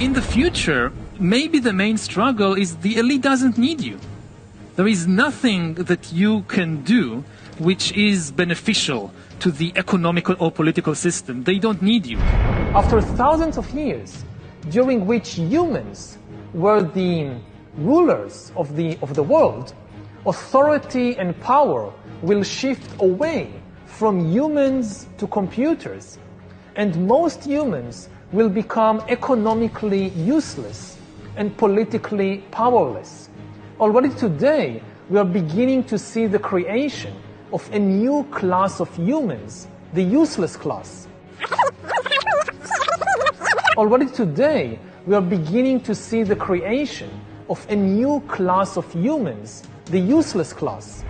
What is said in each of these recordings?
in the future, maybe the main struggle is the elite doesn't need you. There is nothing that you can do which is beneficial to the economical or political system. They don't need you. After thousands of years, during which humans were the rulers of the world, authority and power will shift away from humans to computers, and most humans will become economically useless and politically powerless. Already today, we are beginning to see the creation of a new class of humans, the useless class. Already today, we are beginning to see the creation of a new class of humans, the useless class.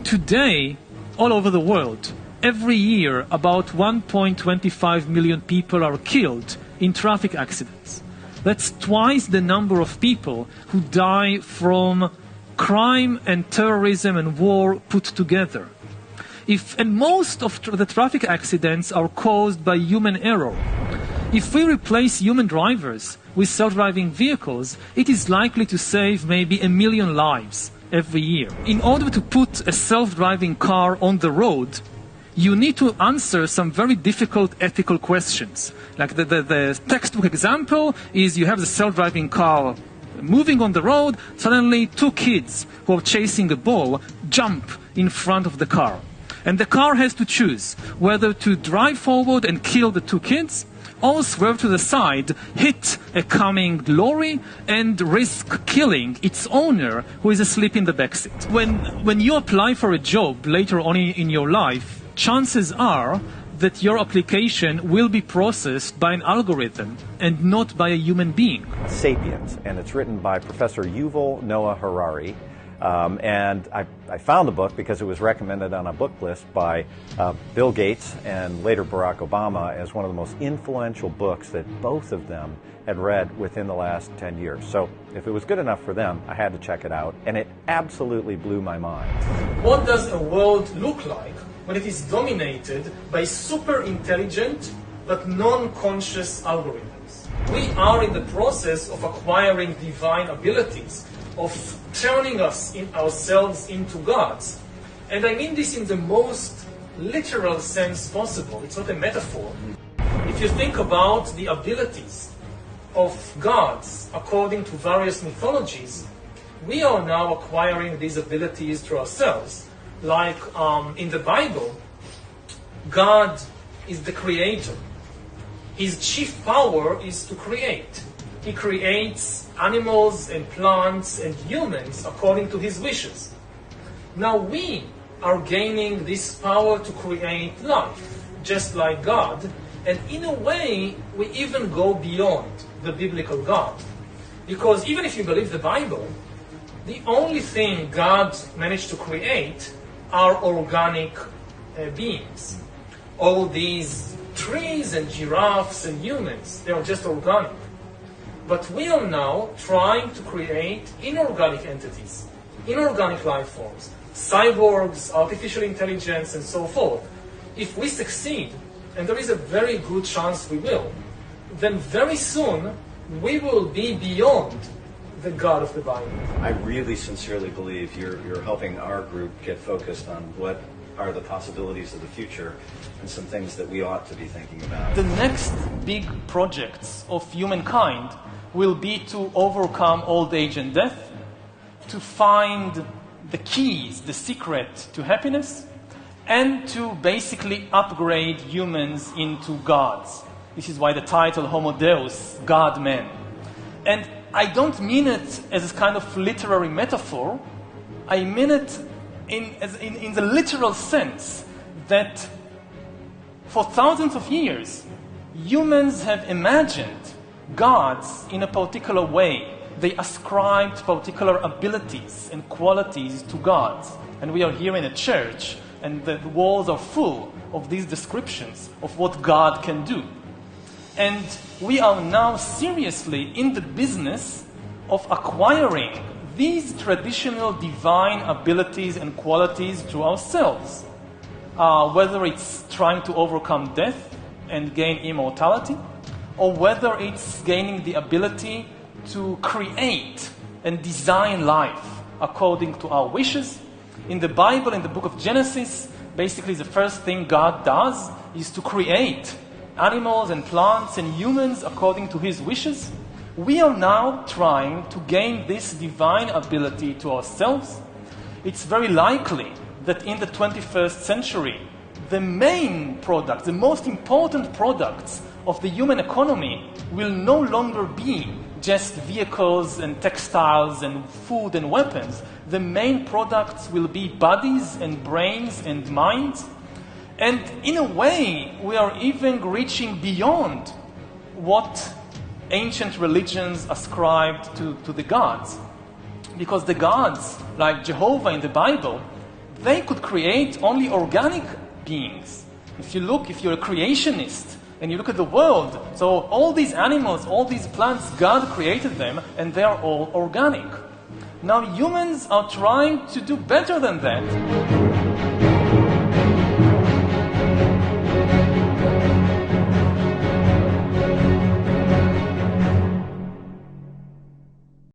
Today, all over the world, every year about 1.25 million people are killed in traffic accidents. That's twice the number of people who die from crime and terrorism and war put together. And most of the traffic accidents are caused by human error. If we replace human drivers with self-driving vehicles, it is likely to save maybe 1 million lives every year. In order to put a self-driving car on the road, you need to answer some very difficult ethical questions. Like the textbook example is you have the self-driving car moving on the road, suddenly 2 kids who are chasing a ball jump in front of the car. And the car has to choose whether to drive forward and kill the 2 kids, or swerve to the side, hit a coming lorry, and risk killing its owner who is asleep in the backseat. When you apply for a job later on in your life, chances are that your application will be processed by an algorithm and not by a human being. Sapiens, and it's written by Professor Yuval Noah Harari. And I found the book because it was recommended on a book list by Bill Gates and later Barack Obama as one of the most influential books that both of them had read within the last 10 years. So if it was good enough for them, I had to check it out, and it absolutely blew my mind. What does a world look like when it is dominated by super intelligent but non-conscious algorithms? We are in the process of acquiring divine abilities, of turning ourselves into gods. And I mean this in the most literal sense possible. It's not a metaphor. If you think about the abilities of gods according to various mythologies, we are now acquiring these abilities to ourselves. Like in the Bible, God is the creator. His chief power is to create. He creates animals and plants and humans according to his wishes. Now we are gaining this power to create life, just like God, and in a way we even go beyond the biblical God. Because even if you believe the Bible, the only thing God managed to create are organic beings. All these trees and giraffes and humans, they are just organic. But we are now trying to create inorganic entities, inorganic life forms, cyborgs, artificial intelligence, and so forth. If we succeed, and there is a very good chance we will, then very soon we will be beyond the God of the Bible. I really sincerely believe you're helping our group get focused on what are the possibilities of the future and some things that we ought to be thinking about. The next big projects of humankind will be to overcome old age and death, to find the keys, the secret to happiness, and to basically upgrade humans into gods. This is why the title Homo Deus, God-Man. And I don't mean it as a kind of literary metaphor. I mean it in the literal sense that for thousands of years, humans have imagined gods in a particular way. They ascribed particular abilities and qualities to gods. And we are here in a church, and the walls are full of these descriptions of what God can do. And we are now seriously in the business of acquiring these traditional divine abilities and qualities to ourselves. Whether it's trying to overcome death and gain immortality, or whether it's gaining the ability to create and design life according to our wishes. In the Bible, in the book of Genesis, basically the first thing God does is to create animals and plants and humans according to his wishes. We are now trying to gain this divine ability to ourselves. It's very likely that in the 21st century, the main product, the most important products of the human economy will no longer be just vehicles and textiles and food and weapons. The main products will be bodies and brains and minds. And in a way, we are even reaching beyond what ancient religions ascribed to the gods. Because the gods, like Jehovah in the Bible, they could create only organic beings. If you're a creationist and you look at the world, so all these animals, all these plants, God created them and they're all organic. Now humans are trying to do better than that.